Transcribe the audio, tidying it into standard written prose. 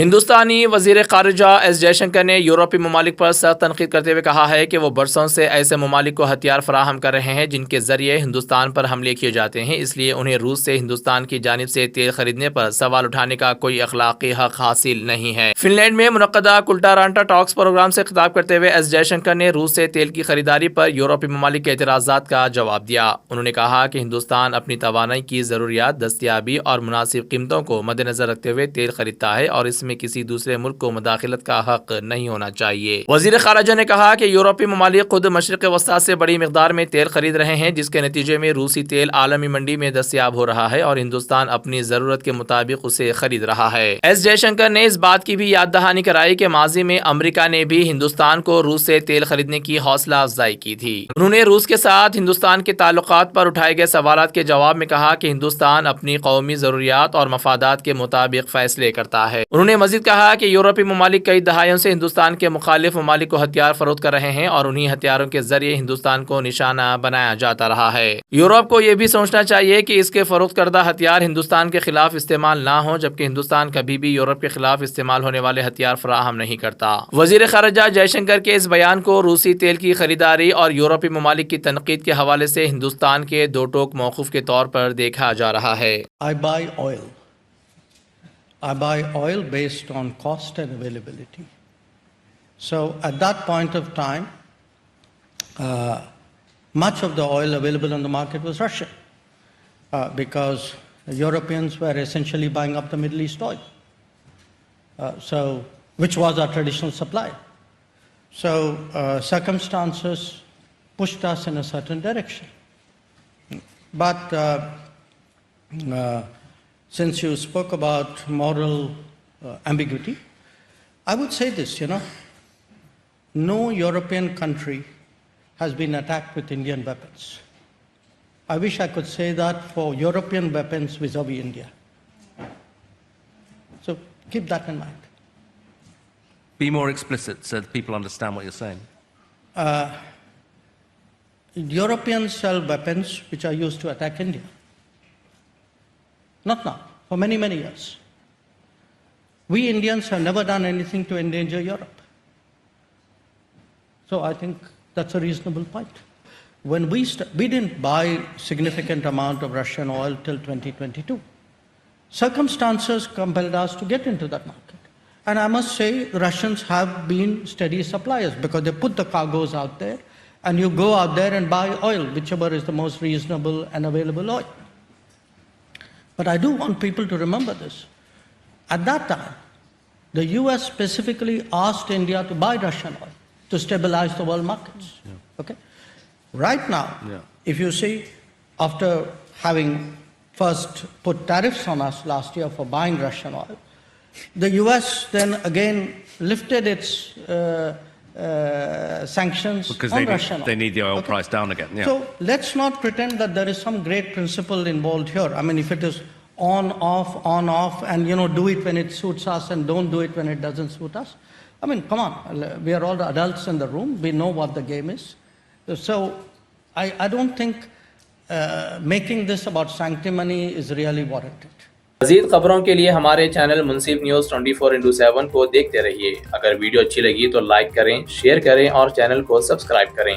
हिंदुस्तानी वजीर खारिजा एस जयशंकर ने यूरोपीय ममालिक पर सख्त तनकीद करते हुए कहा है कि वो बरसों से ऐसे ममालिक को हथियार फराहम कर रहे हैं जिनके जरिए हिंदुस्तान पर हमले किए जाते हैं, इसलिए उन्हें रूस से हिंदुस्तान की जानिब से तेल खरीदने पर सवाल उठाने का कोई अखलाकी हक हासिल नहीं है। फिनलैंड में मुनक्कदा कुल्टारांटा टॉक्स प्रोग्राम से खिताब करते हुए एस जयशंकर ने रूस से तेल की खरीदारी पर यूरोपीय ममालिक के एतराज़ात का जवाब दिया। उन्होंने कहा कि हिंदुस्तान अपनी तवानाई की ज़रूरियात, दस्तियाबी और मुनासिब कीमतों को मद्देनजर रखते हुए तेल खरीदता है और इसमें किसी दूसरे मुल्क को मुदाखिलत का हक नहीं होना चाहिए। वजीर खारिजा ने कहा कि यूरोपीय ममालिक खुद मशरिक़ वस्ता से बड़ी मिकदार में तेल खरीद रहे हैं, जिसके नतीजे में रूसी तेल आलमी मंडी में दस्तयाब हो रहा है और हिंदुस्तान अपनी जरूरत के मुताबिक उसे खरीद रहा है। एस जयशंकर ने इस बात की भी याद दहानी कराई कि माजी में अमेरिका ने भी हिंदुस्तान को रूस से तेल खरीदने की हौसला अफजाई की थी। उन्होंने रूस के साथ हिंदुस्तान के ताल्लुकात पर उठाए गए सवालात के जवाब में कहा कि हिंदुस्तान अपनी कौमी जरूरियात और मफादात के मुताबिक फैसले करता है। उन्होंने मजीद कहा कि यूरोपीय ममालिक कई दहाइयों से हिंदुस्तान के मुखालिफ ममालिक को हथियार फरोख्त कर रहे हैं और उन्हीं हथियारों के जरिए हिंदुस्तान को निशाना बनाया जाता रहा है। यूरोप को यह भी सोचना चाहिए कि इसके फरोख्त करदा हथियार हिंदुस्तान के खिलाफ इस्तेमाल ना हो, जबकि हिंदुस्तान कभी भी यूरोप के खिलाफ इस्तेमाल होने वाले हथियार फराहम नहीं करता। वजीर खारिजा जयशंकर के इस बयान को रूसी तेल की खरीदारी और यूरोपीय ममालिक की तनकीद के हवाले से हिंदुस्तान के दो टोक मौकूफ के तौर पर देखा जा रहा है। I buy oil based on cost and availability. So at that point of time, much of the oil available on the market was Russian because Europeans were essentially buying up the Middle East oil, which was our traditional supply. So circumstances pushed us in a certain direction. But since you spoke about moral ambiguity, I would say this, no European country has been attacked with Indian weapons. I wish I could say that for European weapons vis-a-vis India. So keep that in mind. Be more explicit so that people understand what you're saying. Europeans sell weapons which are used to attack India. Not now, for many, many years. We Indians have never done anything to endanger Europe. So I think that's a reasonable point. When we didn't buy significant amount of Russian oil till 2022. Circumstances compelled us to get into that market. And I must say, the Russians have been steady suppliers because they put the cargoes out there and you go out there and buy oil, whichever is the most reasonable and available oil. But I do want people to remember this. At that time, the US specifically asked India to buy Russian oil to stabilize the world markets. Yeah. Okay? Right now, if you see, after having first put tariffs on us last year for buying Russian oil, the US then again lifted its sanctions because on Russian oil. They need the oil price down again. Yeah. So let's not pretend that there is some great principle involved here. I mean, if it is on, off, and do it when it suits us and don't do it when it doesn't suit us. I mean, come on, we are all the adults in the room. We know what the game is. So I don't think making this about sanctimony is really warranted. मज़ीद खबरों के लिए हमारे channel मुनसिफ news 24/7 को देखते रहिए। अगर video अच्छी लगी तो लाइक करें, शेयर करें और चैनल को सब्सक्राइब करें।